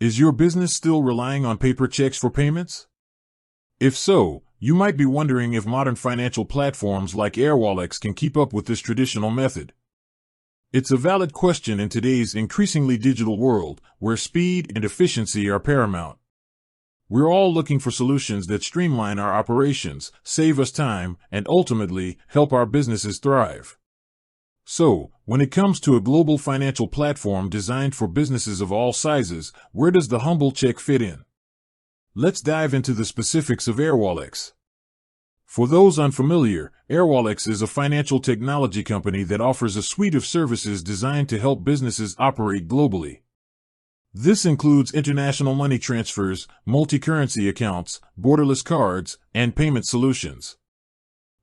Is your business still relying on paper checks for payments? If so, you might be wondering if modern financial platforms like Airwallex can keep up with this traditional method. It's a valid question in today's increasingly digital world, where speed and efficiency are paramount. We're all looking for solutions that streamline our operations, save us time, and ultimately help our businesses thrive. So, when it comes to a global financial platform designed for businesses of all sizes, where does the humble check fit in? Let's dive into the specifics of Airwallex. For those unfamiliar, Airwallex is a financial technology company that offers a suite of services designed to help businesses operate globally. This includes international money transfers, multi-currency accounts, borderless cards, and payment solutions.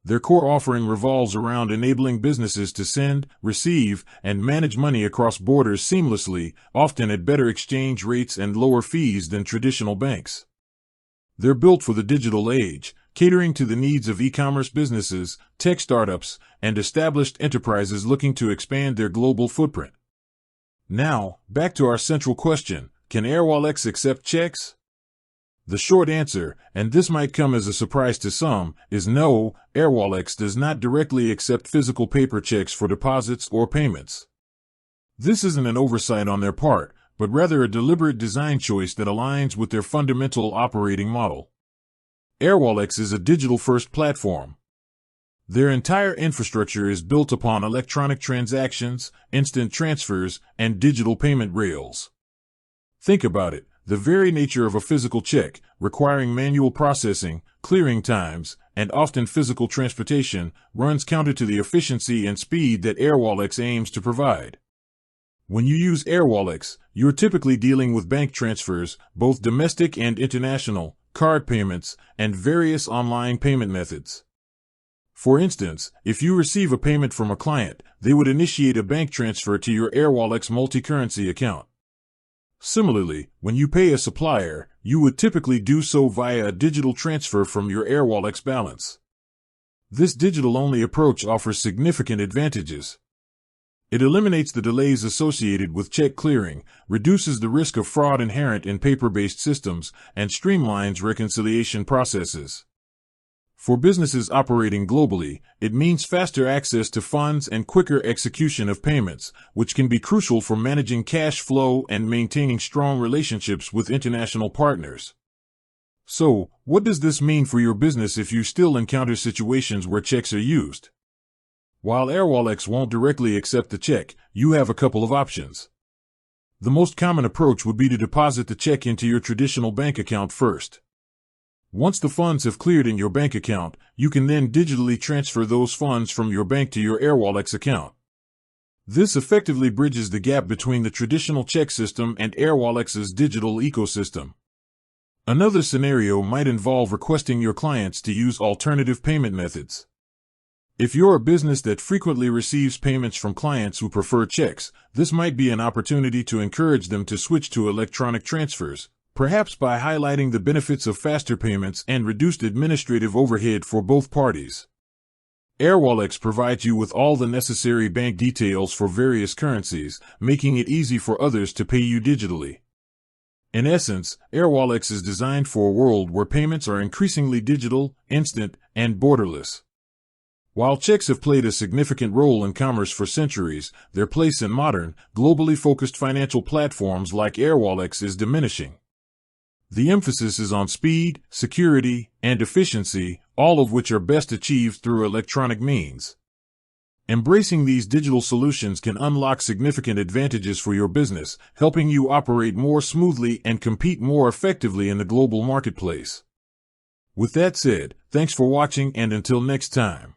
Their core offering revolves around enabling businesses to send, receive, and manage money across borders seamlessly, often at better exchange rates and lower fees than traditional banks. They're built for the digital age, catering to the needs of e-commerce businesses, tech startups, and established enterprises looking to expand their global footprint. Now, back to our central question: can Airwallex accept checks? The short answer, and this might come as a surprise to some, is no. Airwallex does not directly accept physical paper checks for deposits or payments. This isn't an oversight on their part, but rather a deliberate design choice that aligns with their fundamental operating model. Airwallex is a digital-first platform. Their entire infrastructure is built upon electronic transactions, instant transfers, and digital payment rails. Think about it. The very nature of a physical check, requiring manual processing, clearing times, and often physical transportation, runs counter to the efficiency and speed that Airwallex aims to provide. When you use Airwallex, you're typically dealing with bank transfers, both domestic and international, card payments, and various online payment methods. For instance, if you receive a payment from a client, they would initiate a bank transfer to your Airwallex multi-currency account. Similarly, when you pay a supplier, you would typically do so via a digital transfer from your Airwallex balance. This digital-only approach offers significant advantages. It eliminates the delays associated with check clearing, reduces the risk of fraud inherent in paper-based systems, and streamlines reconciliation processes. For businesses operating globally, it means faster access to funds and quicker execution of payments, which can be crucial for managing cash flow and maintaining strong relationships with international partners. So, what does this mean for your business if you still encounter situations where checks are used? While Airwallex won't directly accept the check, you have a couple of options. The most common approach would be to deposit the check into your traditional bank account first. Once the funds have cleared in your bank account, you can then digitally transfer those funds from your bank to your Airwallex account. This effectively bridges the gap between the traditional check system and Airwallex's digital ecosystem. Another scenario might involve requesting your clients to use alternative payment methods. If you're a business that frequently receives payments from clients who prefer checks, this might be an opportunity to encourage them to switch to electronic transfers, perhaps by highlighting the benefits of faster payments and reduced administrative overhead for both parties. Airwallex provides you with all the necessary bank details for various currencies, making it easy for others to pay you digitally. In essence, Airwallex is designed for a world where payments are increasingly digital, instant, and borderless. While checks have played a significant role in commerce for centuries, their place in modern, globally focused financial platforms like Airwallex is diminishing. The emphasis is on speed, security, and efficiency, all of which are best achieved through electronic means. Embracing these digital solutions can unlock significant advantages for your business, helping you operate more smoothly and compete more effectively in the global marketplace. With that said, thanks for watching, and until next time.